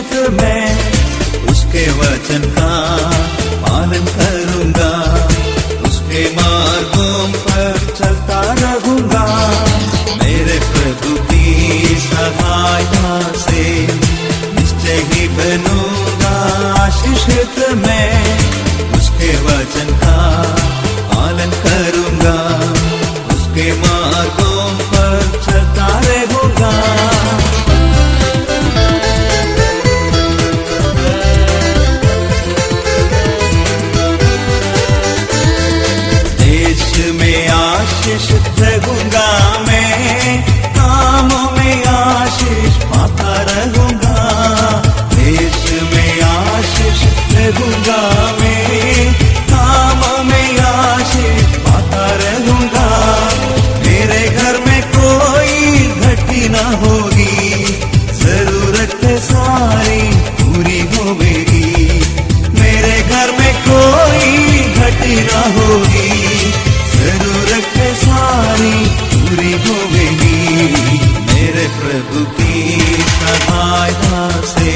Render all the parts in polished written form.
आशीषित मैं उसके वचन का पालन करूंगा, उसके मार्गों पर चलता रहूंगा। मेरे प्रभु की सहायता से निश्चय ही बनूंगा आशीषित मैं, उसके वचन का पालन करूंगा, उसके मार्गों पर चलता रहूंगा। देश में आशीषित रहूंगा मैं, कामों में आशीष पाता रहूंगा। देश में आशीष रहूंगा मैं, कामों में आशीष पाता रहूंगा। मेरे घर में कोई घटी ना होगी, जरूरत सारी पूरी होगी। मेरे घर में कोई घटी ना होगी, जरूरत सारी पूरी होगी। मेरे प्रभु की सहायता से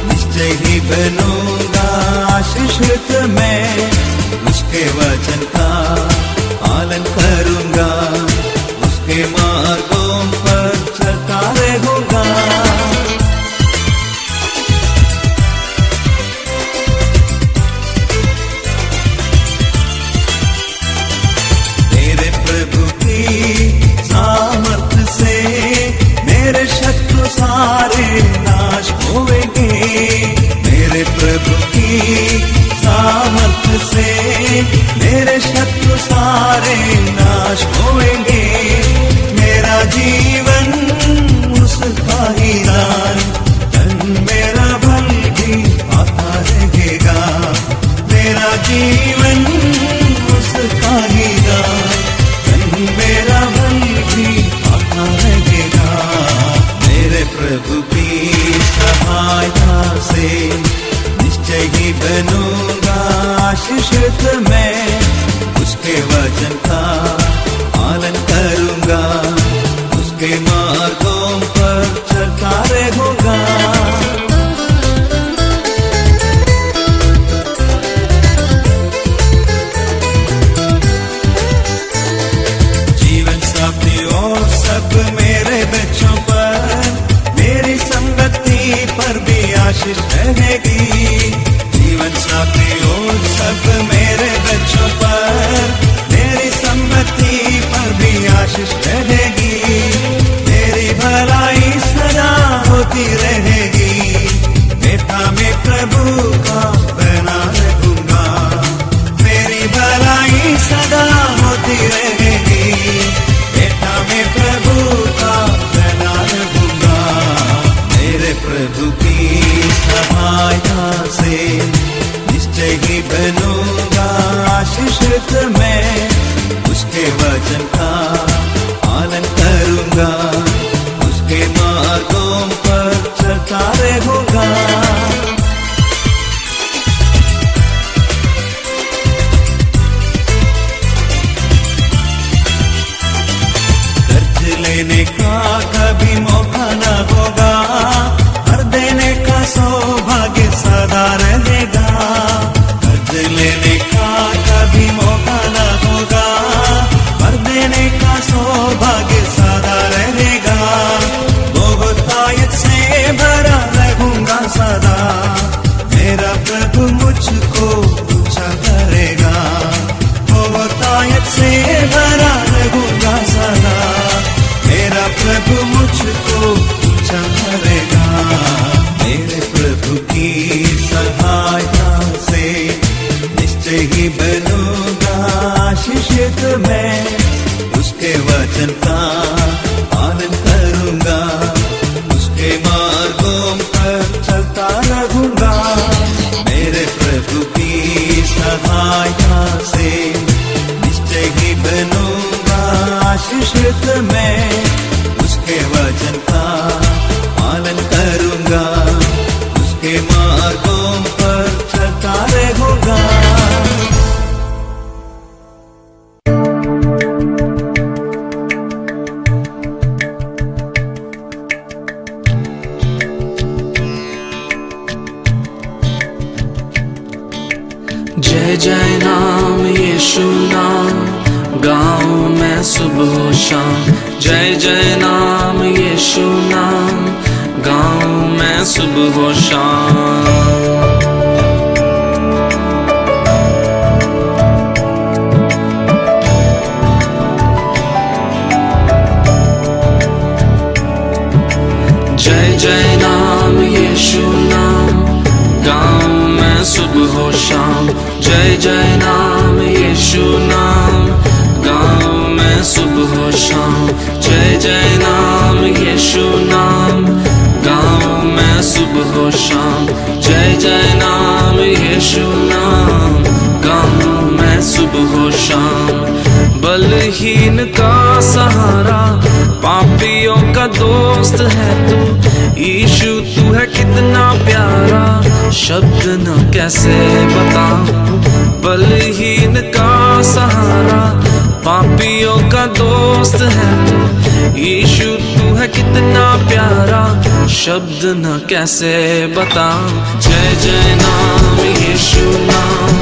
निश्चय ही बनूंगा आशीषित मैं, उसके वचन का पालन करूंगा, उसके मार्गों पर चलता रहूंगा। मेरे प्रभु की सामर्थ्य से मेरे शत्रु सारे नाश होंगे। मेरे प्रभु की सामर्थ्य से मेरे शत्रु सारे नाश होंगे। मेरा जीवन उसका ही दान, धन मेरा बल भी पाता रहेगा। मेरा जीवन उसका ही दान, धन मेरा बल भी पाता रहेगा। मेरे प्रभु की सहायता से निश्चय ही बनूंगा आशीषित मैं, उसके वचन का पालन करूंगा, उसके मार्गों पर चलता रहूंगा। जीवन साथी और सब मेरे बच्चों पर, मेरी संगति पर भी आशीष रहेगी। जीवन साथी और सब मेरे बच्चों पर, मेरी संगति पर भी आशीष रहेगी। मेरी भलाई सदा होती रहेगी, बेटा मैं प्रभु का बना रहूंगा। मेरी भलाई सदा होती रहेगी, बेटा मैं प्रभु का बना रहूंगा। मेरे प्रभु की सहायता से निश्चय ही बनूंगा आशीषित मैं, उसके वचन का पालन करूंगा, उसके मार्गों पर चलता रहूंगा। कर्ज लेने का कभी मौका न होगा, हर देने का सौभाग्य सदा रहेगा। कर्ज लेने का कभी मौका न होगा, हर देने का सौभाग्य सदा रहेगा। बहुतायत से भरा रहूंगा सदा, मेरा प्रभु मुझको ऊंचा करेगा। बहुतायत से भरा रहूंगा सदा, मेरा प्रभु मुझको ऊंचा करेगा। मेरे प्रभु की सहायता से निश्चय ही बनूंगा आशीषित मैं, उसके वचन का पालन करूंगा, उसके मार्गों पर चलता रहूंगा। मेरे प्रभु की सहायता से निश्चय ही बनूंगा आशीषित मैं, उसके वचन का पालन करूंगा, उसके मार्गों पर चलता रहूंगा। जय जय नाम यीशु नाम गाऊं मैं सुबह शाम। जय जय नाम यीशु नाम गाऊं मैं सुबह शाम। जय जय नाम यीशु नाम गाऊं मैं सुबह शाम। जय जय नाम यीशु नाम गाऊं मैं सुबह शाम। जय जय नाम यीशु नाम गाऊं मैं सुबह शाम। जय जय नाम यीशु नाम गाऊं मैं सुबह शाम। बलहीन का सहारा पापियों का दोस्त है तू यीशु, तू है कितना प्यारा शब्द न कैसे बताऊं। बलहीन का सहारा पापियों का दोस्त है तू यीशु, तू है कितना प्यारा शब्द न कैसे बताऊं। जय जय नाम यीशु नाम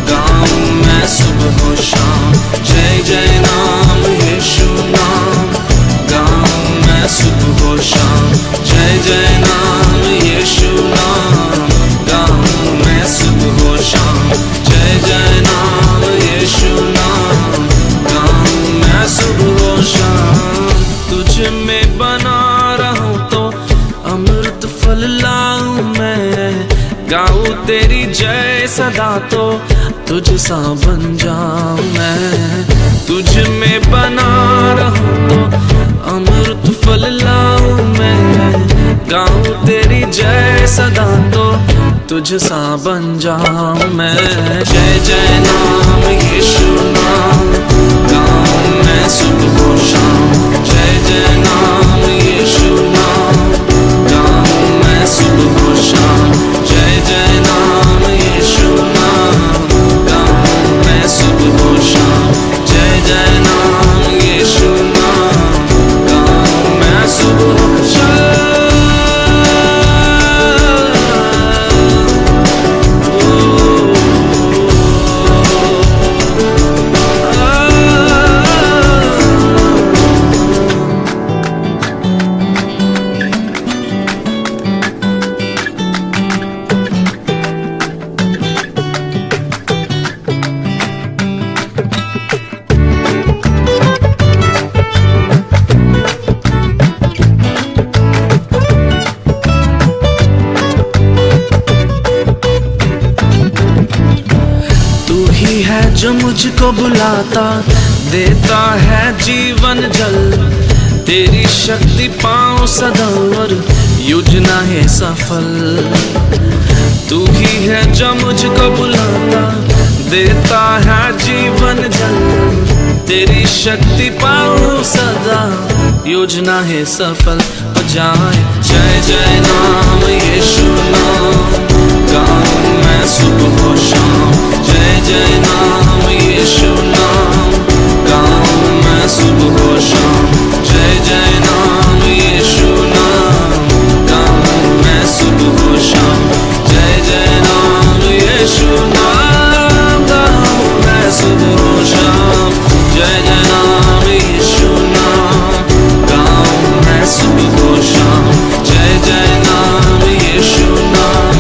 गाऊं मैं सुबह शाम। जय जय नाम यीशु नाम गाऊं मैं सुबह शाम। जय जय नाम यीशु नाम गाऊं मैं सुबह शाम। जय जय नाम यीशु नाम गाऊं मैं सुबह शाम। तुझ में बना रहूं तो अमृत फल लाऊं मैं, गाऊं तेरी जय सदा तो तुझ सा बन जाऊं मैं। तुझ में बना रहूं तो अमृत फल लाऊं मैं, गाऊं तेरी जय सदा तो तुझ सा बन जाऊं मैं। जय जय नाम यीशु नाम गाऊं मैं सुबह शाम। जय जय नाम यीशु नाम गाऊं मैं सुबह शाम। जय जय नाम यीशु नाम गाऊं मैं सुबह शाम। जय जय नाम यीशु नाम गाऊं मैं सुबह शाम। जो मुझको बुलाता देता है जीवन जल, तेरी शक्ति पाऊं सदा और योजना है सफल। तू ही है जो मुझको बुलाता देता है जीवन जल, तेरी शक्ति पाऊं सदा योजना है सफल हो जाए। जय जय नाम यीशु नाम गाऊं मैं सुबह शाम। जय जय नाम यीशु नाम गाऊं मैं सुबह शाम। जय जय नाम यीशु नाम गाऊं मैं सुबह शाम। जय जय नाम यीशु नाम गाऊं मैं सुबह शाम। जय जय नाम यीशु नाम गाऊं मैं सुबह शाम। जय जय नाम यीशु नाम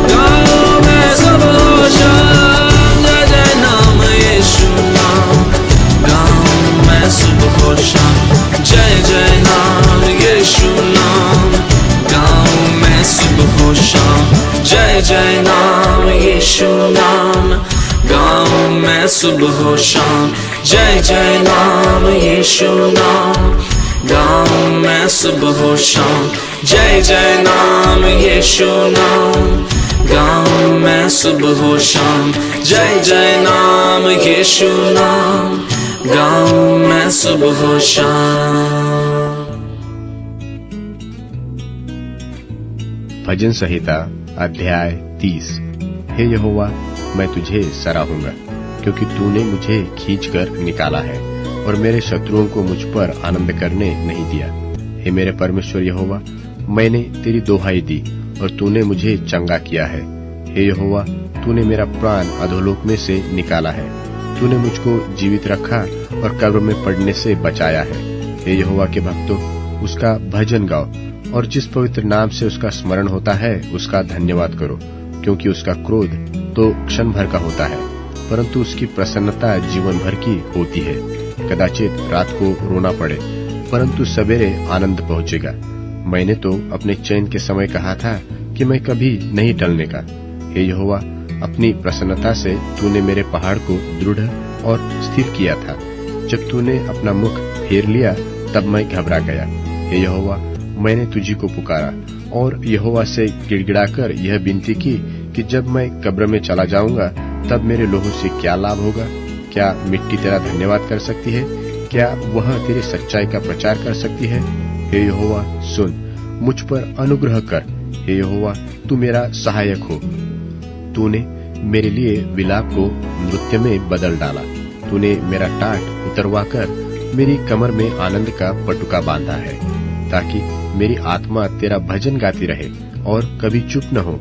गाऊं मैं सुबह शाम। जय जय नाम यीशु नाम गाऊं मैं सुबह शाम। जय जय नाम यीशु नाम गाऊं मैं सुबह शाम। जय जय नाम यीशु नाम गाऊं मैं सुबह शाम। जय जय नाम यीशु नाम गाऊं मैं सुबह शाम। जय जय नाम यीशु नाम गाऊं मैं सुबह शाम। जय जय नाम यीशु नाम गाऊं मैं सुबह शाम। भजन संहिता अध्याय 30। हे यहोवा, मैं तुझे सराहूंगा क्योंकि तूने मुझे खींचकर निकाला है और मेरे शत्रुओं को मुझ पर आनंद करने नहीं दिया। हे मेरे परमेश्वर यहोवा, मैंने तेरी दोहाई दी और तूने मुझे चंगा किया है। हे यहोवा, तूने मेरा प्राण अधोलोक में से निकाला है। तूने मुझको जीवित रखा और कब्र में पड़ने से बचाया है। हे यहोवा के भक्तों, उसका भजन गाओ और जिस पवित्र नाम से उसका स्मरण होता है उसका धन्यवाद करो, क्योंकि उसका क्रोध तो क्षण भर का होता है, परंतु उसकी प्रसन्नता जीवन भर की होती है। कदाचित रात को रोना पड़े, परंतु सवेरे आनंद पहुंचेगा। मैंने तो अपने चैन के समय कहा था कि मैं कभी नहीं टलने का। हे यहोवा, अपनी प्रसन्नता से तूने मेरे पहाड़ को दृढ़ और स्थिर किया था। जब तूने अपना मुख फेर लिया तब मैं घबरा गया। हे यहोवा, मैंने तुझी को पुकारा और यहोवा से गिड़गिड़ाकर यह विनती की कि जब मैं कब्र में चला जाऊंगा तब मेरे लोहू से क्या लाभ होगा? क्या मिट्टी तेरा धन्यवाद कर सकती है? क्या वह तेरी सच्चाई का प्रचार कर सकती है? हे यहोवा, सुन, मुझ पर अनुग्रह कर। हे यहोवा, तू मेरा सहायक हो। तूने मेरे लिए विलाप को नृत्य में बदल डाला। तूने मेरा टाट उतरवाकर मेरी कमर में आनंद का पटुका बांधा है, ताकि मेरी आत्मा तेरा भजन गाती रहे और कभी चुप न हो।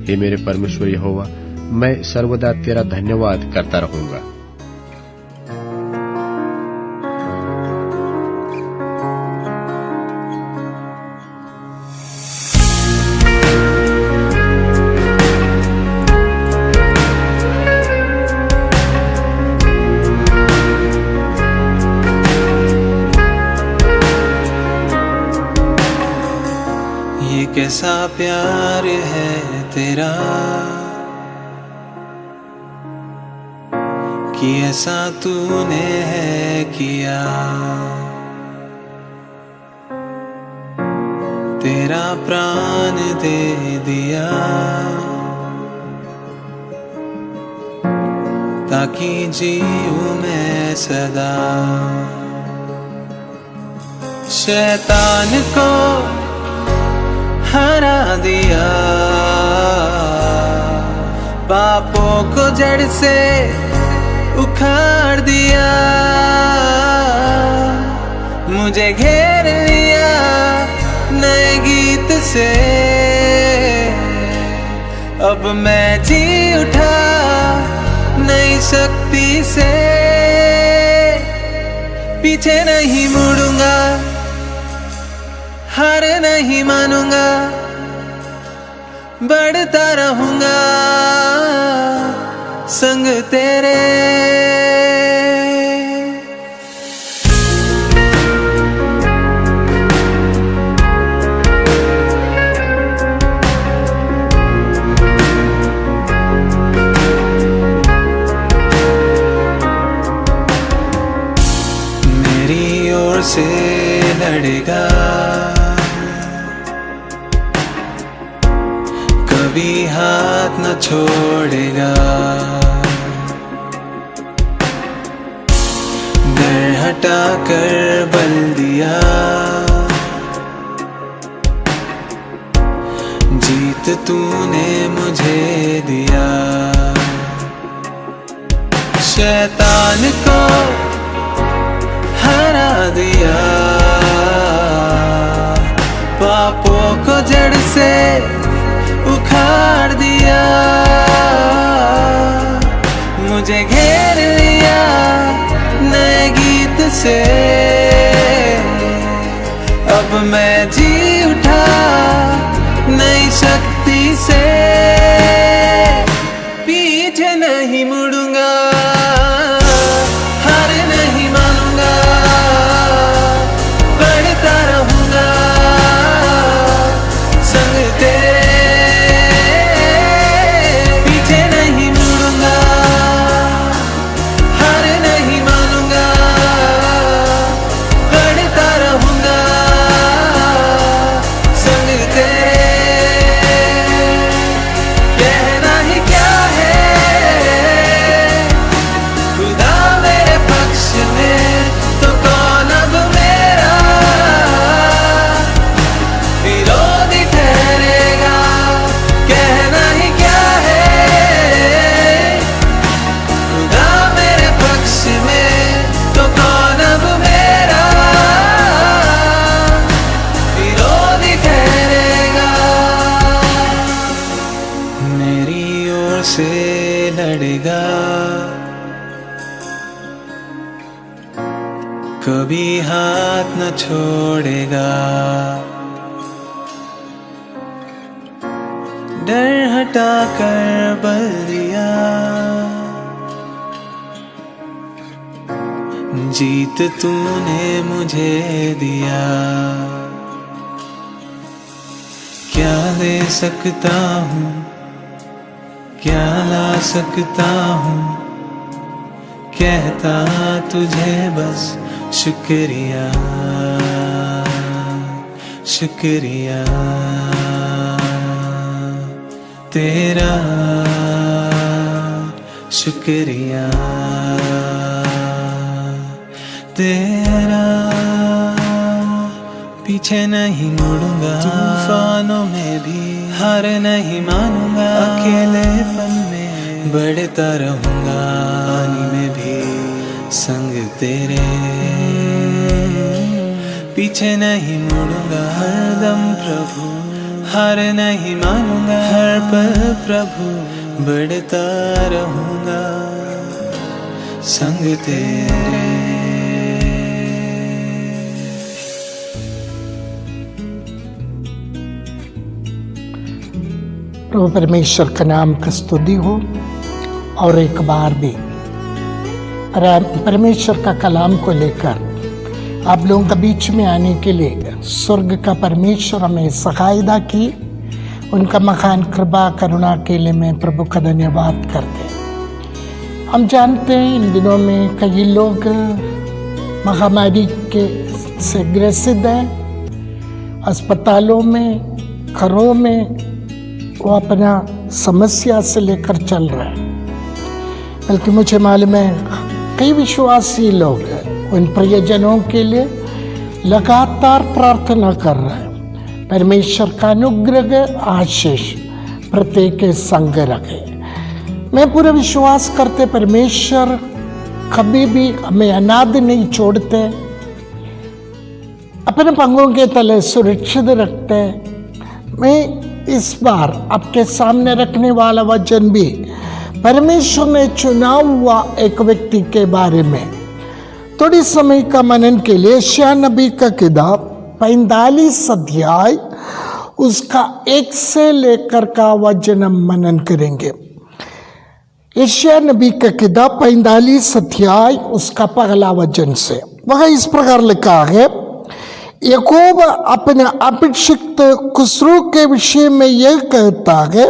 हे मेरे परमेश्वर यहोवा, मैं सर्वदा तेरा धन्यवाद करता रहूंगा। ये कैसा प्यार है तेरा कि ऐसा तूने है किया। तेरा प्राण दे दिया ताकि जीऊं मैं सदा। शैतान को हरा दिया, पापों को जड़ से उखाड़ दिया। मुझे घेर लिया नए गीत से, अब मैं जी उठा नई शक्ति से। पीछे नहीं मुड़ूंगा, हार नहीं मानूंगा, बढ़ता रहूंगा संग तेरे। मेरी ओर से लड़ेगा, कभी हाथ न छोड़ेगा। डर हटा कर बल दिया, जीत तूने मुझे दिया। शैतान को हरा दिया, पापों को जड़ से उखाड़ दिया। मुझे घेर लिया नए गीत से, अब मैं जी उठा नई शक्ति से। पीछे नहीं मुड़ूंगा, हार नहीं मानूंगा, बढ़ता रहूंगा संग तेरे। रहेगा, कभी हाथ न छोड़ेगा। डर हटा कर बल दिया, जीत तूने मुझे दिया। क्या ले सकता हूँ, क्या ला सकता हूँ, कहता तुझे बस शुक्रिया, शुक्रिया तेरा, शुक्रिया तेरा। पीछे नहीं मुड़ूंगा, तूफानों में भी हार नहीं मानूंगा। अकेलेपन में बढ़ता रहूंगा, पानी में भी संग तेरे। पीछे नहीं मुड़ूंगा हरदम प्रभु, हार नहीं मानूंगा। हर पल प्रभु बढ़ता रहूंगा संग तेरे। प्रभु परमेश्वर का नाम का स्तुति हो। और एक बार भी परमेश्वर का कलाम को लेकर आप लोगों के बीच में आने के लिए स्वर्ग का परमेश्वर हमें सहायता की। उनका महान कृपा करुणा के लिए मैं प्रभु का धन्यवाद करते हैं। हम जानते हैं इन दिनों में कई लोग महामारी के से ग्रसित हैं, अस्पतालों में, घरों में वो अपना समस्या से लेकर चल रहे हैं। बल्कि मुझे मालूम है कई विश्वासी लोग उन प्रियजनों के लिए लगातार प्रार्थना कर रहे हैं। परमेश्वर का अनुग्रह आशीष प्रत्येक के संग रखे। मैं पूरा विश्वास करते परमेश्वर कभी भी हमें अनाथ नहीं छोड़ते, अपने पंगों के तले सुरक्षित रखते। मैं इस बार आपके सामने रखने वाला वचन भी परमेश्वर ने चुना हुआ एक व्यक्ति के बारे में थोड़ी समय का मनन के लिए यशायाह नबी का किताब 45 अध्याय उसका 1 से लेकर का वचन हम मनन करेंगे। यशायाह नबी का किताब 45 अध्याय उसका पहला वचन से वह इस प्रकार लिखा है। यहोवा अपने अभिषिक्त खुसरू के विषय में यह कहता है,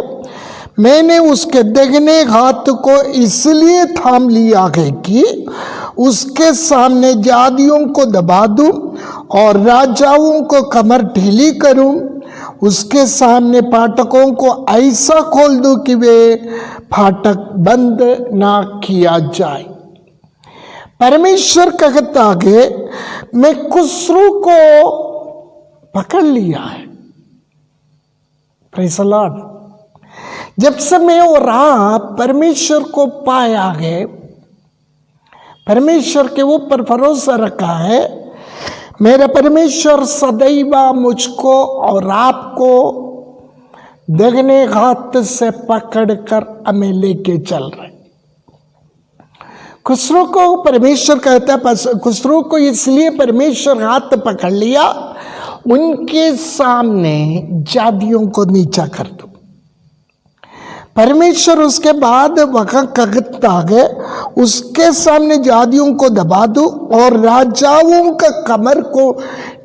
मैंने उसके दाहिने हाथ को इसलिए थाम लिया है कि उसके सामने जातियों को दबा दूं और राजाओं को कमर ढीली करूं। उसके सामने फाटकों को ऐसा खोल दूं कि वे फाटक बंद ना किया जाए। परमेश्वर कहता है मैं खुसरू को पकड़ लिया है। Praise the Lord. जब से मैं और आप परमेश्वर को पाया है, परमेश्वर के ऊपर भरोसा रखा है, मेरा परमेश्वर सदैव मुझको और आपको दाहिने हाथ से पकड़कर हमें लेके चल रहे। खुसरू को परमेश्वर कहता है, खुसरू को इसलिए परमेश्वर हाथ पकड़ लिया उनके सामने जातियों को नीचा कर दो। परमेश्वर उसके बाद वहां कहता है उसके सामने जातियों को दबा दूं और राजाओं का कमर को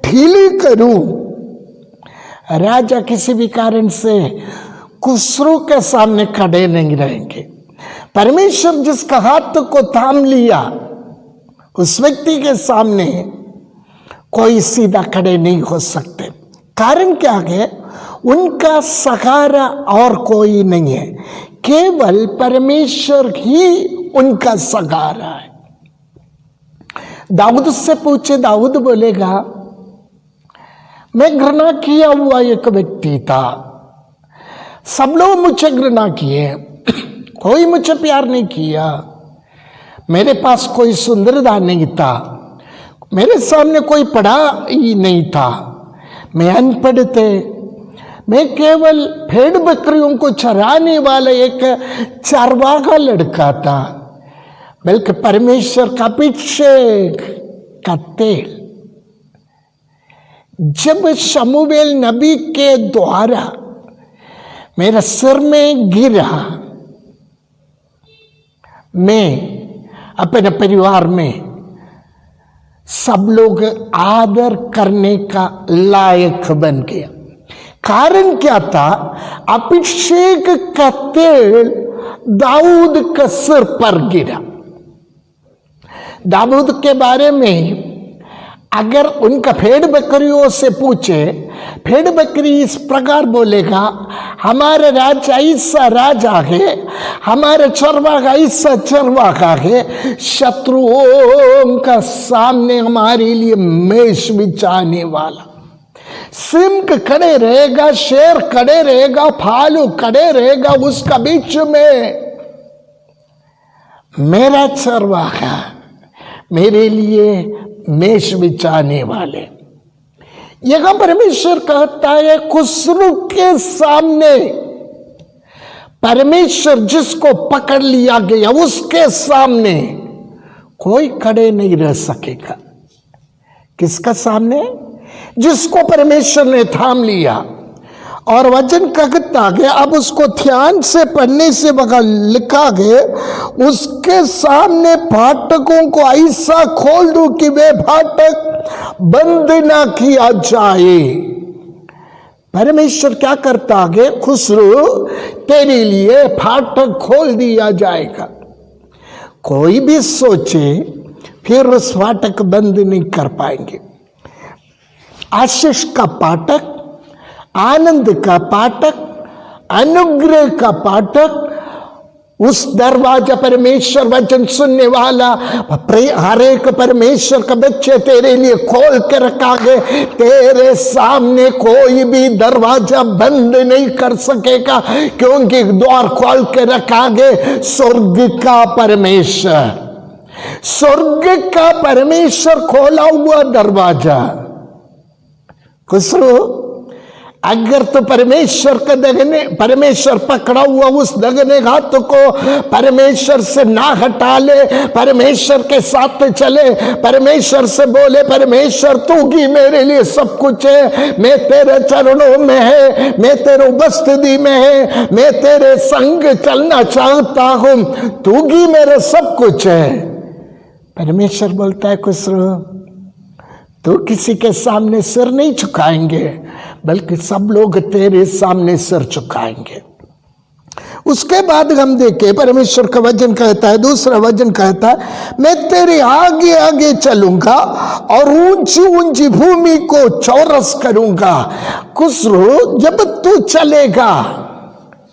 ढीली करूं। राजा किसी भी कारण से खुसरू के सामने खड़े नहीं रहेंगे। परमेश्वर जिसका हाथ को थाम लिया उस व्यक्ति के सामने कोई सीधा खड़े नहीं हो सकते। कारण क्या है? उनका सहारा और कोई नहीं है, केवल परमेश्वर ही उनका सहारा है। दाऊद से पूछे, दाऊद बोलेगा मैं घृणा किया हुआ एक व्यक्ति था, सब लोग मुझे घृणा किए, कोई मुझे प्यार नहीं किया, मेरे पास कोई सुंदरता नहीं था, मेरे सामने कोई पढ़ा ही नहीं था, मैं अनपढ़ थे, मैं केवल भेड़ बकरियों को चराने वाला एक चारवाहा लड़का था, बल्कि परमेश्वर का अभिषेक का तेल जब शमूएल नबी के द्वारा मेरे सिर में गिरा, मैं अपने परिवार में सब लोग आदर करने का लायक बन गया। कारण क्या था? अभिषेक का तेल दाऊद के सिर पर गिरा। दाऊद के बारे में अगर उनका भेड़ बकरियों से पूछे, भेड़ बकरी इस प्रकार बोलेगा, हमारे राजा ऐसा राजा है, हमारे चरवाहा ऐसा चरवाहा है, शत्रुओं का सामने हमारे लिए मेष बिछाने वाला। सिंह खड़े रहेगा, शेर खड़े रहेगा, भालू खड़े रहेगा, उसका बीच में मेरा चरवाहा मेरे लिए मेष बिछाने वाले। यहां परमेश्वर कहता है खुसरू के सामने, परमेश्वर जिसको पकड़ लिया गया उसके सामने कोई खड़े नहीं रह सकेगा। किसका सामने? जिसको परमेश्वर ने थाम लिया। और वचन कहता है, अब उसको ध्यान से पढ़ने से बगैर लिखा गया, उसके सामने फाटकों को ऐसा खोल दूं कि वे फाटक बंद ना किया जाए। परमेश्वर क्या करता है? खुसरू तेरे लिए फाटक खोल दिया जाएगा। कोई भी सोचे फिर उस फाटक बंद नहीं कर पाएंगे। आशीष का फाटक, आनंद का फाटक, अनुग्रह का फाटक, उस दरवाजा परमेश्वर वचन सुनने वाला हर एक परमेश्वर का बच्चे तेरे लिए खोल के रखा गया। तेरे सामने कोई भी दरवाजा बंद नहीं कर सकेगा, क्योंकि द्वार खोल के रखा गया स्वर्ग का परमेश्वर। स्वर्ग का परमेश्वर खोला हुआ दरवाजा। खुसरू, अगर तो परमेश्वर का दगने, परमेश्वर पकड़ा हुआ उस दगने हाथ को परमेश्वर से ना हटा ले, परमेश्वर के साथ चले, परमेश्वर से बोले, परमेश्वर तू ही मेरे लिए सब कुछ है, मैं तेरे चरणों में है, मैं तेरे उपस्थिति में है, मैं तेरे संग चलना चाहता हूं, तू ही मेरे सब कुछ है। परमेश्वर बोलता है खुसरू, तो किसी के सामने सिर नहीं झुकाएंगे, बल्कि सब लोग तेरे सामने सिर झुकाएंगे। उसके बाद हम देखें, परमेश्वर का वचन कहता है, दूसरा वचन कहता है, मैं तेरे आगे आगे चलूंगा और ऊंची ऊंची भूमि को चौरस करूंगा। खुसरू, जब तू चलेगा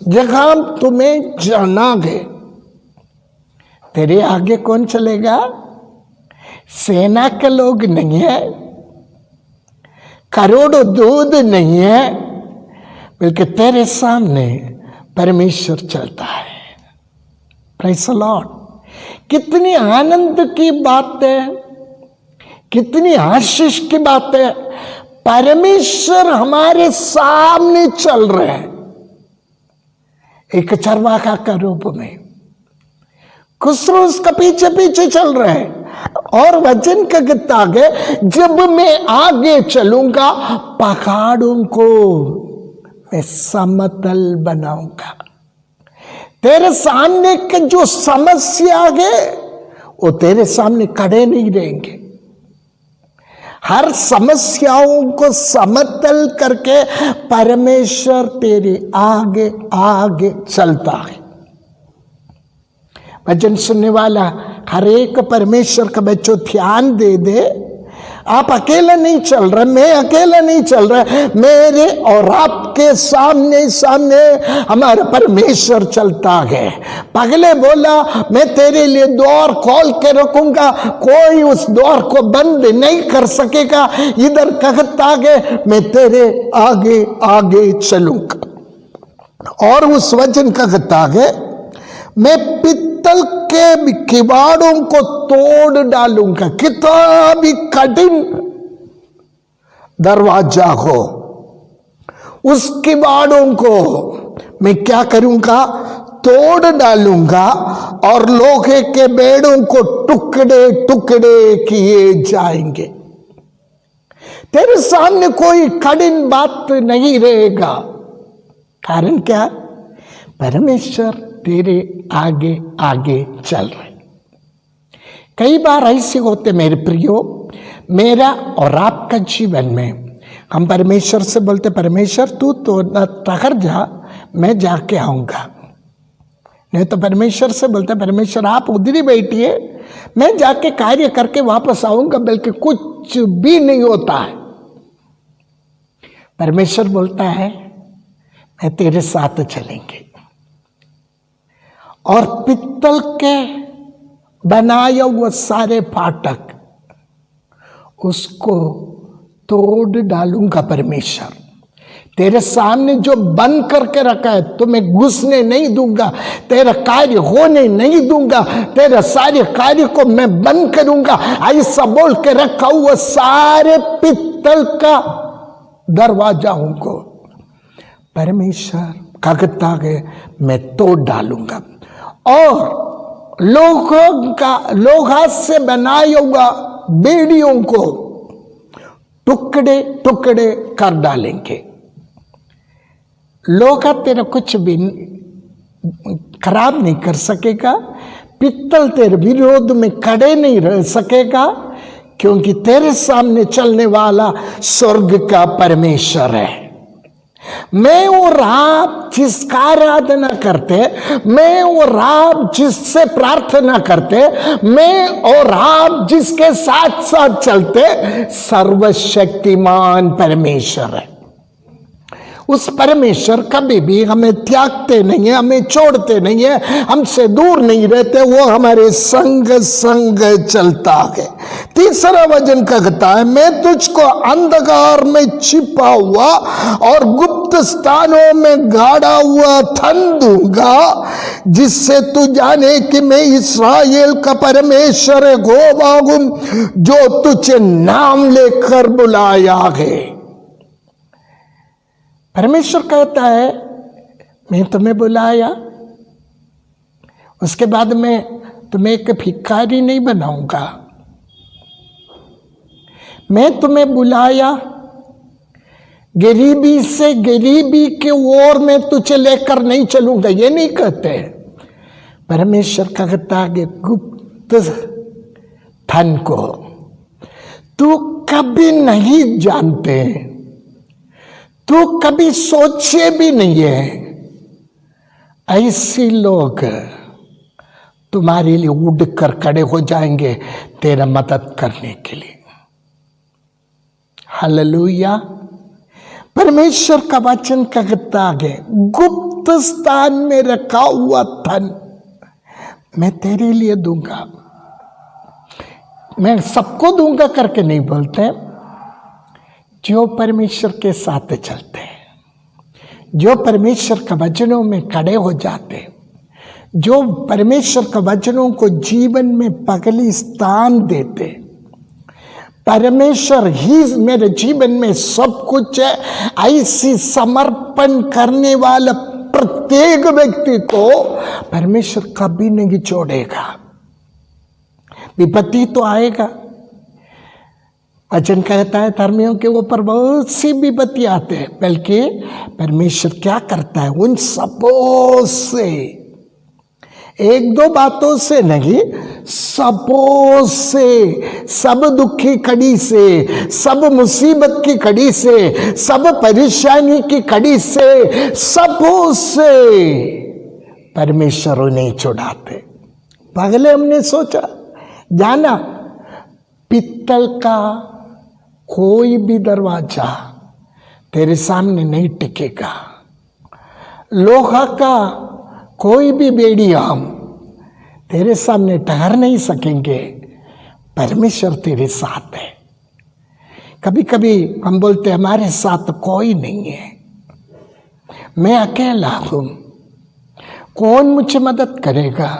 जहां तुम्हें जाना है, तेरे आगे कौन चलेगा? सेना के लोग नहीं है, करोड़ों दूध नहीं है, बल्कि तेरे सामने परमेश्वर चलता है। Praise the Lord. कितनी आनंद की बात है, कितनी आशीष की बात है। परमेश्वर हमारे सामने चल रहे हैं, एक चरवाहा का रूप में। खुसरू उसका पीछे पीछे चल रहे हैं। और वचन कहता है, जब मैं आगे चलूंगा पहाड़ों को मैं समतल बनाऊंगा। तेरे सामने के जो समस्या है वो तेरे सामने खड़े नहीं रहेंगे। हर समस्याओं को समतल करके परमेश्वर तेरे आगे आगे चलता है। वचन सुनने वाला हर एक परमेश्वर का बच्चों ध्यान दे दे। आप अकेला नहीं चल रहे, मैं अकेला नहीं चल रहा, मेरे और आपके सामने सामने हमारा परमेश्वर चलता है। पहले बोला, मैं तेरे लिए द्वार खोल के रखूंगा, कोई उस द्वार को बंद नहीं कर सकेगा। इधर कहता है, मैं तेरे आगे आगे चलूंगा। और उस वचन कहता है, मैं पित्तल के किवाड़ों को तोड़ डालूंगा। कितना भी कठिन दरवाजा हो उस किवाड़ों को मैं क्या करूंगा, तोड़ डालूंगा और लोहे के बेड़ों को टुकड़े टुकड़े किए जाएंगे। तेरे सामने कोई कठिन बात नहीं रहेगा। कारण क्या? परमेश्वर तेरे आगे आगे चल रहे। कई बार ऐसे होते मेरे प्रियो, मेरा और आपका जीवन में हम परमेश्वर से बोलते, परमेश्वर तू तो न ठहर जा, मैं जाके आऊंगा। नहीं तो परमेश्वर से बोलते, परमेश्वर आप उधर ही बैठिए, मैं जाके कार्य करके वापस आऊंगा, बल्कि कुछ भी नहीं होता है। परमेश्वर बोलता है मैं तेरे साथ चलेंगे। और पित्तल के बनाए वो सारे फाटक उसको तोड़ डालूंगा। परमेश्वर तेरे सामने जो बंद करके रखा है तुम्हें घुसने नहीं दूंगा, तेरा कार्य होने नहीं दूंगा, तेरे सारे कार्य को मैं बंद करूंगा। ऐसा बोल के रखा हुआ सारे पित्तल का दरवाजा उनको परमेश्वर कहता है मैं तोड़ डालूंगा। और लोहा से बनाए हुआ बेड़ियों को टुकड़े टुकड़े कर डालेंगे। लोहा तेरा कुछ भी खराब नहीं कर सकेगा, पित्तल तेरे विरोध में खड़े नहीं रह सकेगा, क्योंकि तेरे सामने चलने वाला स्वर्ग का परमेश्वर है। मैं और आप जिसका आराधना करते, मैं और आप जिससे प्रार्थना करते, मैं और आप जिसके साथ साथ चलते, सर्वशक्तिमान परमेश्वर है। उस परमेश्वर कभी भी हमें त्यागते नहीं है, हमें छोड़ते नहीं है, हमसे दूर नहीं रहते, वो हमारे संग संग चलता है। तीसरा वचन कहता है मैं तुझको अंधकार में छिपा हुआ और गुप्त स्थानों में गाड़ा हुआ धन दूंगा, जिससे तू जाने कि मैं इस्राएल का परमेश्वर यहोवा हूं, जो तुझे नाम लेकर बुलाया है। परमेश्वर कहता है मैं तुम्हें बुलाया, उसके बाद मैं तुम्हें एक भिखारी नहीं बनाऊंगा। मैं तुम्हें बुलाया, गरीबी से गरीबी के ओर में तुझे लेकर नहीं चलूंगा, ये नहीं कहते। परमेश्वर कहता है गुप्त धन को तू कभी नहीं जानते, तू कभी सोचे भी नहीं है, ऐसे लोग तुम्हारे लिए उड़कर खड़े हो जाएंगे तेरा मदद करने के लिए। हालेलुया। परमेश्वर का वचन कहता है गुप्त स्थान में रखा हुआ धन मैं तेरे लिए दूंगा। मैं सबको दूंगा करके नहीं बोलते, जो परमेश्वर के साथ चलते हैं, जो परमेश्वर के वचनों में खड़े हो जाते हैं, जो परमेश्वर के वचनों को जीवन में पगली स्थान देते, परमेश्वर ही मेरे जीवन में सब कुछ है, ऐसी समर्पण करने वाला प्रत्येक व्यक्ति को परमेश्वर कभी नहीं छोड़ेगा। विपत्ति तो आएगा, वचन कहता है धर्मियों के ऊपर बहुत सी विपत्ति आते हैं, बल्कि परमेश्वर क्या करता है उन सबों से, एक दो बातों से नहीं, सबों से, सब दुखी कड़ी से, सब मुसीबत की कड़ी से, सब परेशानी की कड़ी से, सबों से परमेश्वर उन्हें छुड़ाते। पहले हमने सोचा जाना पित्तल का कोई भी दरवाजा तेरे सामने नहीं टिकेगा, लोहा का कोई भी बेड़िया हम तेरे सामने ठहर नहीं सकेंगे। परमेश्वर तेरे साथ है। कभी कभी हम बोलते हमारे साथ कोई नहीं है, मैं अकेला हूं, कौन मुझे मदद करेगा,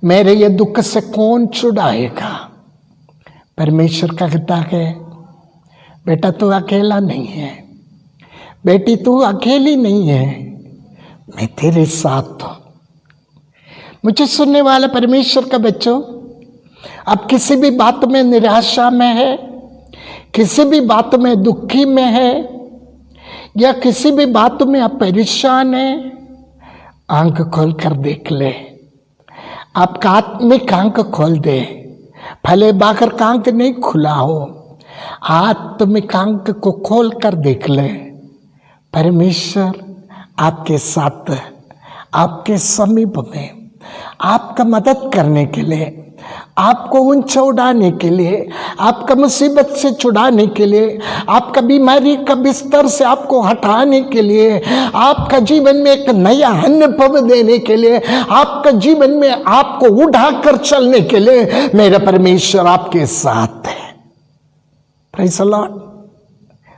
मेरे ये दुख से कौन छुड़ाएगा। परमेश्वर कहता है बेटा तू अकेला नहीं है, बेटी तू अकेली नहीं है, मैं तेरे साथ हूं। मुझे सुनने वाला परमेश्वर का बच्चों, अब किसी भी बात में निराशा में है, किसी भी बात में दुखी में है, या किसी भी बात में आप परेशान है, आंख खोल कर देख ले। आपका आत्मिक आंख खोल दे, भले बाहर का आंख नहीं खुला हो, आत्मिक आंख को खोल कर देख ले। परमेश्वर आपके साथ, आपके समीप में, आपका मदद करने के लिए, आपको ऊंचा उड़ाने के लिए, आपका मुसीबत से छुड़ाने के लिए, आपका बीमारी का बिस्तर से आपको हटाने के लिए, आपका जीवन में एक नया अनुभव देने के लिए, आपका जीवन में आपको उठाकर चलने के लिए मेरा परमेश्वर आपके साथ है। Praise the Lord.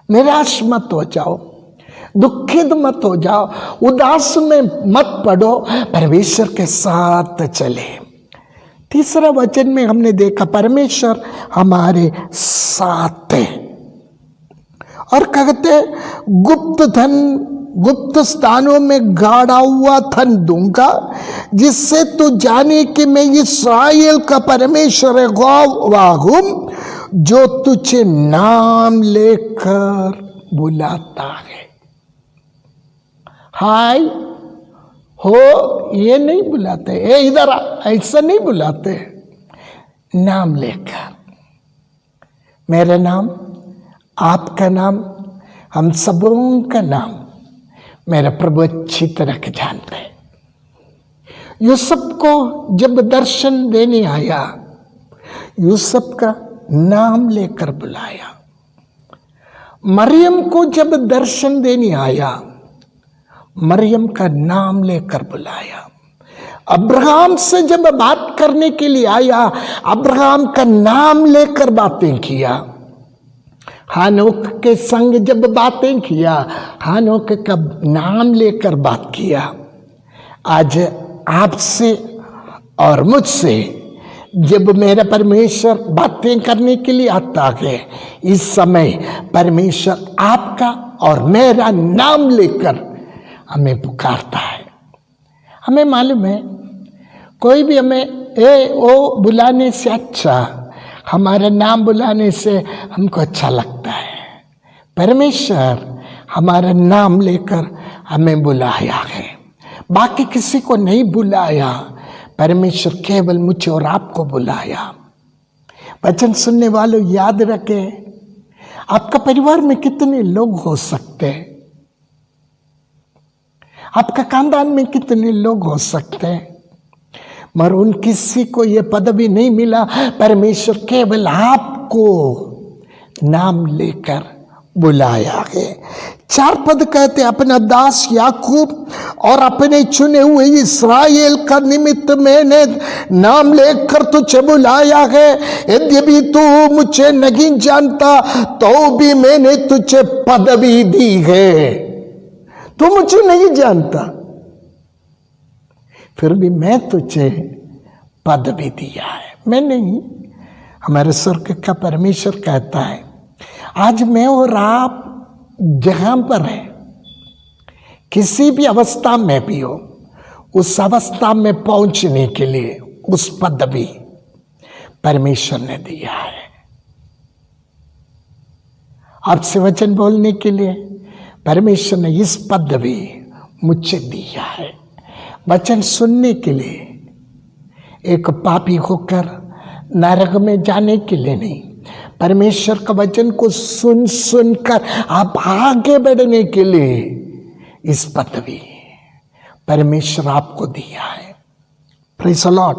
निराश मत हो जाओ, दुखित मत हो जाओ, उदास में मत पड़ो, परमेश्वर के साथ चले। तीसरा वचन में हमने देखा परमेश्वर हमारे साथ है, और कहते गुप्त धन, गुप्त स्थानों में गाड़ा हुआ धन दूंगा, जिससे तू जाने कि मैं इस्राएल का परमेश्वर यहोवा हूं, जो तुझे नाम लेकर बुलाता है। हाय हो ये नहीं बुलाते, ए इधर आ, ऐसा नहीं बुलाते, नाम लेकर। मेरा नाम, आपका नाम, हम सबों का नाम मेरा प्रभु अच्छी तरह के जानते हैं। यूसुफ को जब दर्शन देने आया, यूसुफ का नाम लेकर बुलाया। मरियम को जब दर्शन देने आया, मरियम का नाम लेकर बुलाया। अब्राहम से जब बात करने के लिए आया, अब्राहम का नाम लेकर बातें किया। हानोक के संग जब बातें किया, हानोक का नाम लेकर बात किया। आज आपसे और मुझसे जब मेरा परमेश्वर बातें करने के लिए आता है, इस समय परमेश्वर आपका और मेरा नाम लेकर हमें पुकारता है। हमें मालूम है, कोई भी हमें ए ओ बुलाने से अच्छा, हमारा नाम बुलाने से हमको अच्छा लगता है। परमेश्वर हमारा नाम लेकर हमें बुलाया है, बाकी किसी को नहीं बुलाया। परमेश्वर केवल मुझे और आपको बुलाया। वचन सुनने वालों याद रखें, आपका परिवार में कितने लोग हो सकते हैं, आपका खानदान में कितने लोग हो सकते हैं, मगर उन किसी को यह पदवी नहीं मिला। परमेश्वर केवल आपको नाम लेकर बुलाया है। 4 पद कहते, अपना दास याकूब और अपने चुने हुए इस्राएल का निमित्त मैंने नाम लेकर तुझे बुलाया है। यद्यपि तू मुझे नहीं जानता, तो भी मैंने तुझे पदवी दी है। तू मुझे नहीं जानता, फिर भी मैं तुझे पदवी दिया है। मैं नहीं, हमारे स्वर्ग का परमेश्वर कहता है, आज मैं और आप जहां पर है, किसी भी अवस्था में भी हो, उस अवस्था में पहुंचने के लिए उस पदवी परमेश्वर ने दिया है। आपसे वचन बोलने के लिए परमेश्वर ने इस पदवी मुझे दिया है। वचन सुनने के लिए, एक पापी होकर नरक में जाने के लिए नहीं, परमेश्वर का वचन को सुन सुनकर आप आगे बढ़ने के लिए इस पदवी परमेश्वर आपको दिया है। Praise the Lord.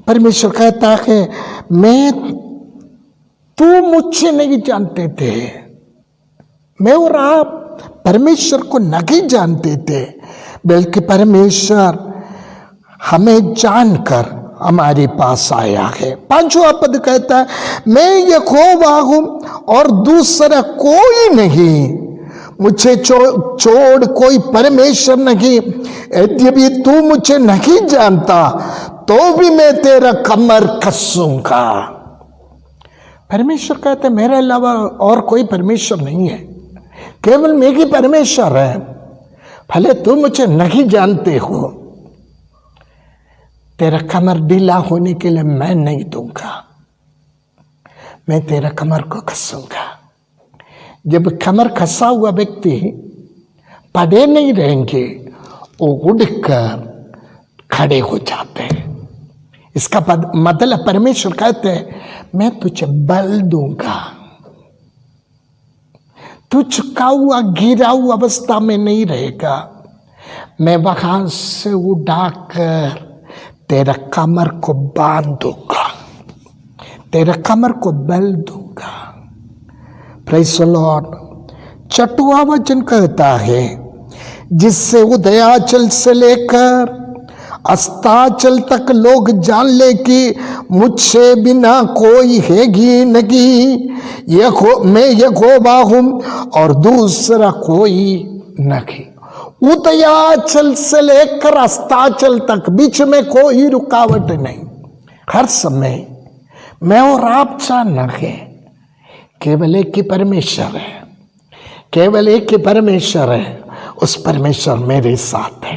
परमेश्वर कहता है, तू मुझे नहीं जानते थे, मैं और आप परमेश्वर को नहीं जानते थे, बल्कि परमेश्वर हमें जानकर हमारे पास आया है। 5वां पद कहता है, मैं यहोवा हूं और दूसरा कोई नहीं, मुझे छोड़ कोई परमेश्वर नहीं। यद्यपि तू मुझे नहीं जानता, तो भी मैं तेरा कमर कसूंगा। परमेश्वर कहता है, मेरे अलावा और कोई परमेश्वर नहीं है। केवल मैं ही परमेश्वर है। भले तुम मुझे नहीं जानते हो, तेरा कमर ढीला होने के लिए मैं नहीं दूंगा, मैं तेरा कमर को कसूंगा। जब कमर कसा हुआ व्यक्ति पड़े नहीं रहेंगे, वो उड़कर खड़े हो जाते हैं। इसका मतलब परमेश्वर कहते हैं मैं तुझे बल दूंगा, तू झुका हुआ गिरा हुआ अवस्था में नहीं रहेगा। मैं वहां से उड़ाकर तेरा कमर को बांध दूंगा, तेरा कमर को बल दूंगा। Praise the Lord. 6वां वचन कहता है जिससे उदयाचल से लेकर अस्ताचल तक लोग जान ले कि मुझसे बिना कोई हैगी नहीं, मैं यहोवा हूं और दूसरा कोई नहीं। उदयाचल से लेकर अस्ताचल तक बीच में कोई रुकावट नहीं। हर समय मैं और आप जानना है केवल एक ही परमेश्वर है, केवल एक ही परमेश्वर है। उस परमेश्वर मेरे साथ है।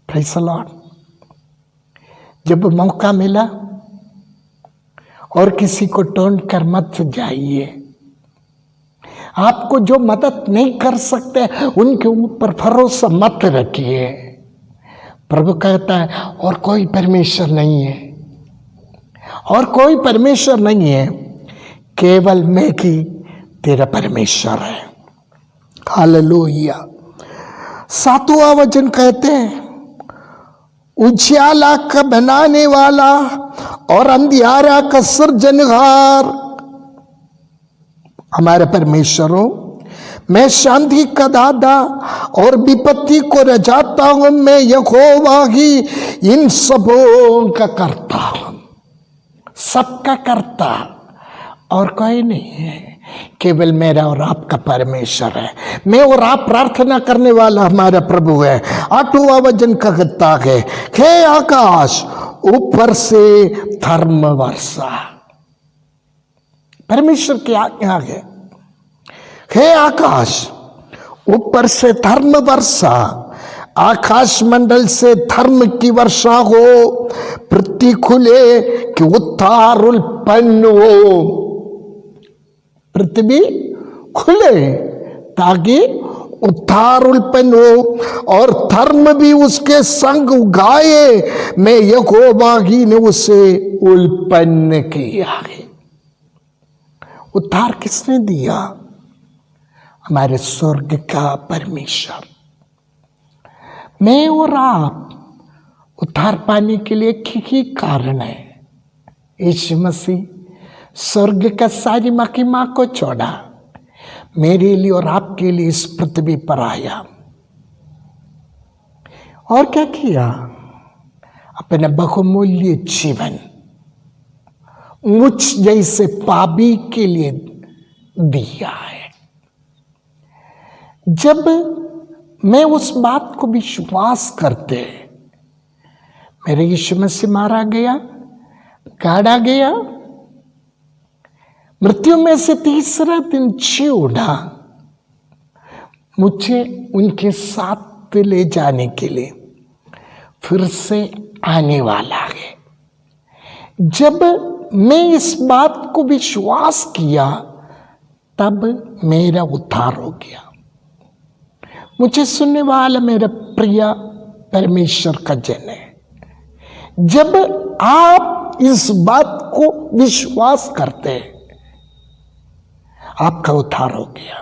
Praise the Lord. जब मौका मिला और किसी को टोन कर मत जाइए। आपको जो मदद नहीं कर सकते उनके ऊपर भरोसा मत रखिए। प्रभु कहता है और कोई परमेश्वर नहीं है, और कोई परमेश्वर नहीं है, केवल मैं ही तेरा परमेश्वर है। हालेलुया। 7वां वचन कहते हैं उजियाला का बनाने वाला और अंधियारा का सृजनहार हमारे परमेश्वर हो। मैं शांति का दादा और विपत्ति को रजाता हूं। मैं यहोवा ही इन सबों का करता हूं, सबका करता और कोई नहीं है, केवल मेरा और आपका परमेश्वर है। मैं और आप प्रार्थना करने वाला हमारा प्रभु है। 8वां वचन कहता है हे आकाश ऊपर से धर्म वर्षा। परमेश्वर की आज्ञा है हे आकाश ऊपर से धर्म वर्षा, आकाश मंडल से धर्म की वर्षा हो, पृथ्वी खुले कि उद्धार उत्पन्न हो। पृथ्वी खुले ताकि उद्धार उत्पन्न हो और धर्म भी उसके संग उगाए। मैं यहोवा ही ने उसे उत्पन्न किया है। उद्धार किसने दिया? हमारे स्वर्ग का परमेश्वर। मैं और आप उद्धार पाने के लिए एक ही कारण है, यीशु मसीह स्वर्ग का सारी महिमा को छोड़ा, मेरे लिए और आपके लिए इस पृथ्वी पर आया। और क्या किया? अपने बहुमूल्य जीवन मुझ जैसे पापी के लिए दिया है। जब मैं उस बात को विश्वास करते, मेरे यीशु मसीह मारा गया, गाड़ा गया, मृत्यु में से तीसरा दिन जी उठा, मुझे उनके साथ ले जाने के लिए फिर से आने वाला है। जब मैं इस बात को विश्वास किया तब मेरा उद्धार हो गया। मुझे सुनने वाला मेरा प्रिय परमेश्वर का जन है। जब आप इस बात को विश्वास करते आपका उद्धार हो गया।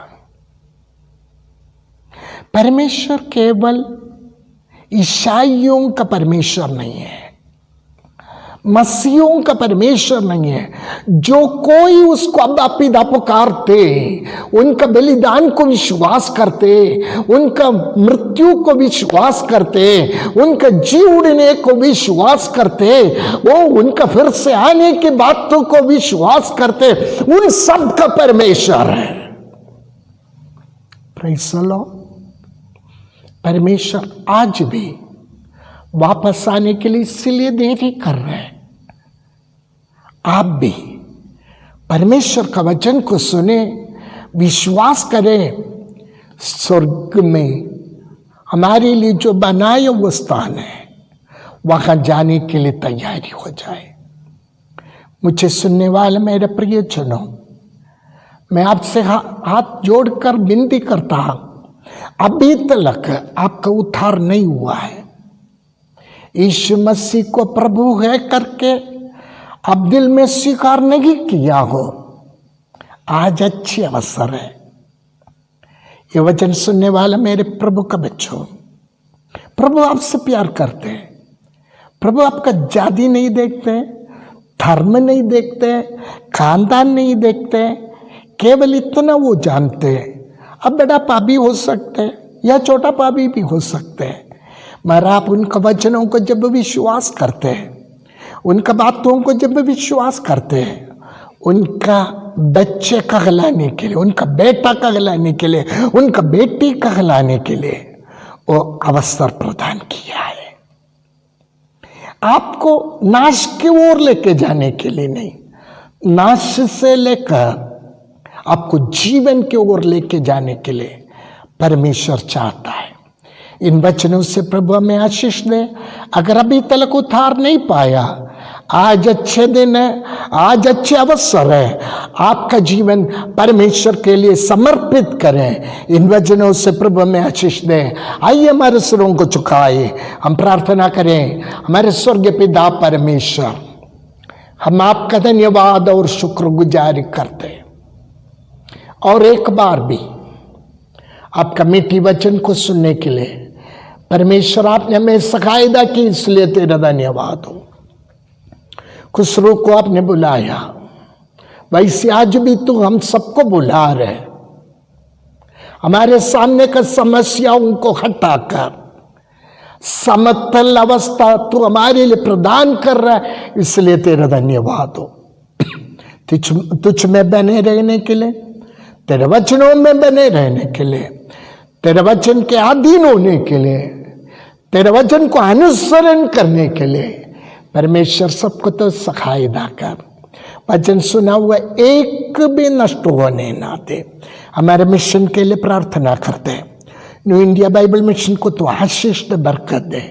परमेश्वर केवल ईसाइयों का परमेश्वर नहीं है, मसीहों का परमेश्वर नहीं है। जो कोई उसको अब्बा पिता पुकारते, उनका बलिदान को विश्वास करते, उनका मृत्यु को विश्वास करते, उनका जी उड़ने को विश्वास करते, वो उनका फिर से आने की बातों को विश्वास करते, उन सब का परमेश्वर है। Praise the Lord. परमेश्वर आज भी वापस आने के लिए इसलिए देरी कर रहे हैं। आप भी परमेश्वर का वचन को सुने, विश्वास करें, स्वर्ग में हमारे लिए जो बनाया वो स्थान है, वहां जाने के लिए तैयारी हो जाए। मुझे सुनने वाले मेरे प्रियजनों, मैं आपसे हाथ जोड़कर विनती करता हूं, अभी तक आपका उद्धार नहीं हुआ है, यीशु मसीह को प्रभु है करके अब दिल में स्वीकार नहीं किया हो, आज अच्छी अवसर है। ये वचन सुनने वाला मेरे प्रभु का बच्चों, प्रभु आपसे प्यार करते हैं। प्रभु आपका जाति नहीं देखते, धर्म नहीं देखते, खानदान नहीं देखते, केवल इतना वो जानते हैं, अब बड़ा पापी हो सकते हैं या छोटा पापी भी हो सकते हैं, मगर आप उनका वचनों को जब विश्वास करते हैं, उनका बातों को जब विश्वास करते हैं, उनका बच्चे कहलाने के लिए, उनका बेटा कहलाने के लिए, उनका बेटी कहलाने के लिए वो अवसर प्रदान किया है। आपको नाश की ओर लेके जाने के लिए नहीं, नाश से लेकर आपको जीवन की ओर लेके जाने के लिए परमेश्वर चाहता है। इन वचनों से प्रभु हमें आशीष दे। अगर अभी तक उद्धार नहीं पाया, आज अच्छे दिन है, आज अच्छे अवसर है, आपका जीवन परमेश्वर के लिए समर्पित करें। इन वचनों से प्रभु हमें आशीष दे। आइए हमारे सिरों को झुकाए, हम प्रार्थना करें। हमारे स्वर्गीय पिता परमेश्वर, हम आपका धन्यवाद और शुक्रगुजारी करते हैं, और एक बार भी आपका मीठी वचन को सुनने के लिए परमेश्वर आपने हमें सहायता की, इसलिए तेरा धन्यवाद हो। खुसरो को आपने बुलाया, वैसे आज भी तू हम सबको बुला रहे, हमारे सामने का समस्याओं को हटाकर समतल अवस्था तू हमारे लिए प्रदान कर रहा है, इसलिए तेरा धन्यवाद हो। तुझ में बने रहने के लिए, तेरे वचनों में बने रहने के लिए, तेरे वचन के अधीन होने के लिए, तेरे वचन को अनुसरण करने के लिए परमेश्वर सबको तो सहायता कर। वचन सुना हुआ एक भी नष्ट होने ना दे। हमारे मिशन के लिए प्रार्थना करते हैं, न्यू इंडिया बाइबल मिशन को तो आशीष दे, बरकत दे।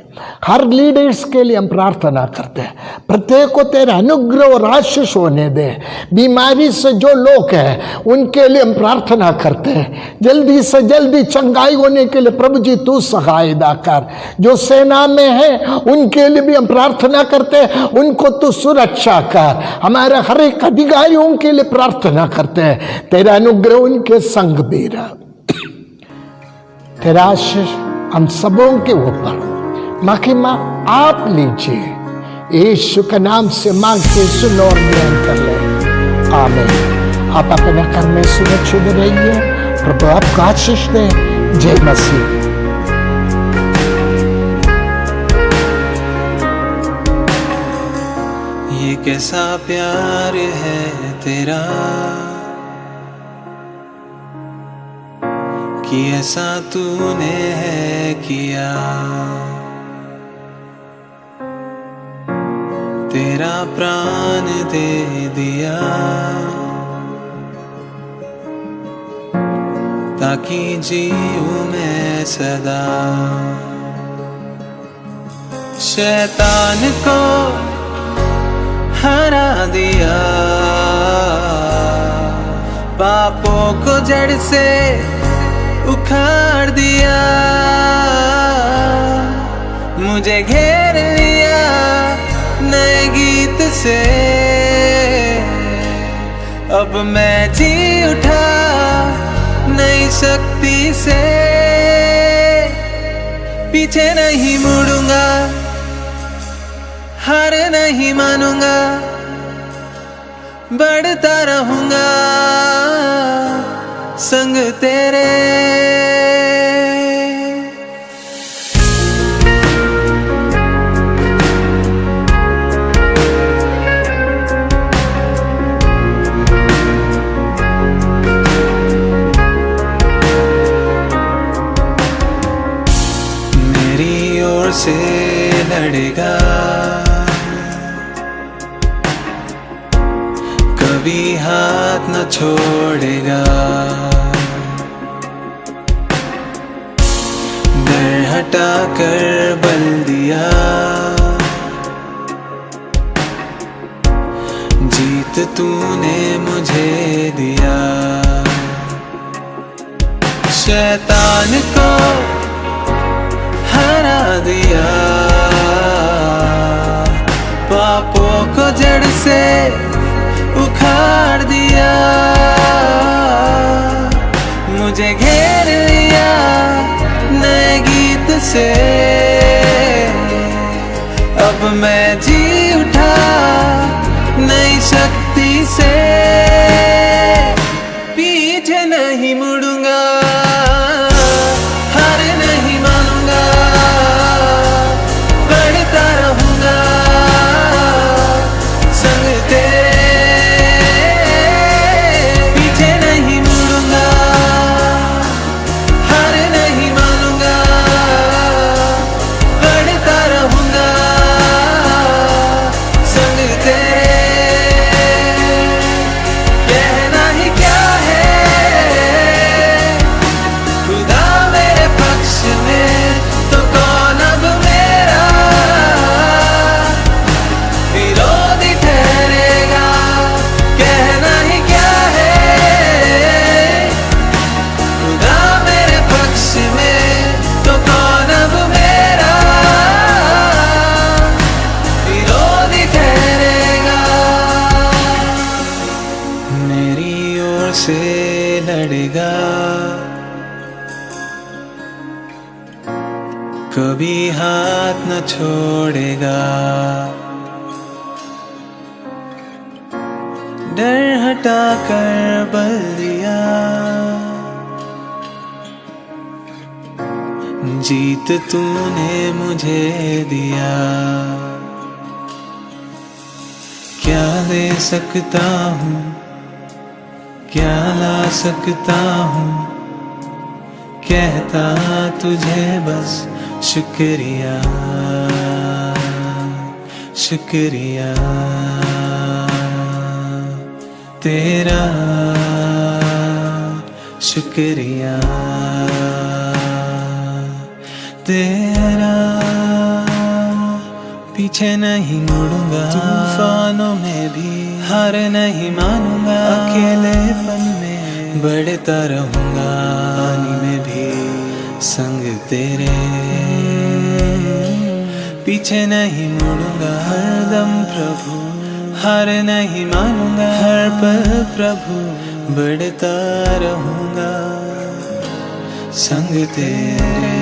हर लीडर्स के लिए हम प्रार्थना करते हैं, प्रत्येक को तेरा अनुग्रह और आशीष होने दे। बीमारी से जो लोग हैं उनके लिए हम प्रार्थना करते हैं, जल्दी से जल्दी चंगाई होने के लिए प्रभु जी तू सहायता कर। जो सेना में है उनके लिए भी हम प्रार्थना करते हैं, उनको तू सुरक्षा कर। हमारे हर एक अधिकारियों के लिए प्रार्थना करते हैं, तेरा अनुग्रह उनके संग भी रह। तेरा आशीष हम सबों के ऊपर, महिमा आप लीजिए। यीशु के नाम से मांगते सुनो और ग्रहण कर ले, आमीन। आप अपने कर्म में सुरक्षित रहिए, प्रभु आपको आशीष दे। जय मसीह। ये कैसा प्यार है तेरा कि ऐसा तूने है किया। तेरा प्राण दे दिया ताकि जीऊं मैं सदा। शैतान को हरा दिया, पापों को जड़ से उखाड़ दिया। मुझे घेर लिया नए गीत से, अब मैं जी उठा नई शक्ति से। पीछे नहीं मुड़ूंगा, हार नहीं मानूंगा, बढ़ता रहूंगा संग तेरे। मेरी ओर से लड़ेगा, कभी हाथ न छोड़ेगा, डर हटा कर बल दिया, जीत तूने मुझे दिया। शैतान को हरा दिया, पापों को जड़ से उखाड़ दिया, मुझे घेर लिया नए गीत से, अब मैं जी उठा नई शक्ति से, पीछे नहीं मुड़ूंगा, हार नहीं मानूंगा, बढ़ता रहूंगा संग तेरे, पीछे नहीं मुड़ूंगा, हार नहीं मानूंगा, बढ़ता रहूंगा संग तेरे। कहना ही क्या है, खुदा मेरे पक्ष में तो कौन अब मेरा विरोधी ठहरेगा। कहना ही क्या है, खुदा मेरे पक्ष में तो कौन अब मेरा विरोधी ठहरेगा। मेरी ओर से लड़ेगा, कभी हाथ न छोड़ेगा, डर हटा कर बल दिया, जीत तूने मुझे दिया। क्या ले सकता हूँ, क्या ला सकता हूँ, कहता तुझे बस शुक्रिया, शुक्रिया तेरा, शुक्रिया तेरा। पीछे नहीं मुड़ूंगा, तूफानों में भी हार नहीं मानूंगा, अकेलेपन में बढ़ता रहूंगा, पानी में भी संग तेरे, पीछे नहीं मुड़ूंगा हरदम प्रभु, हार नहीं मानूंगा हर पल प्रभु, बढ़ता रहूंगा संग तेरे।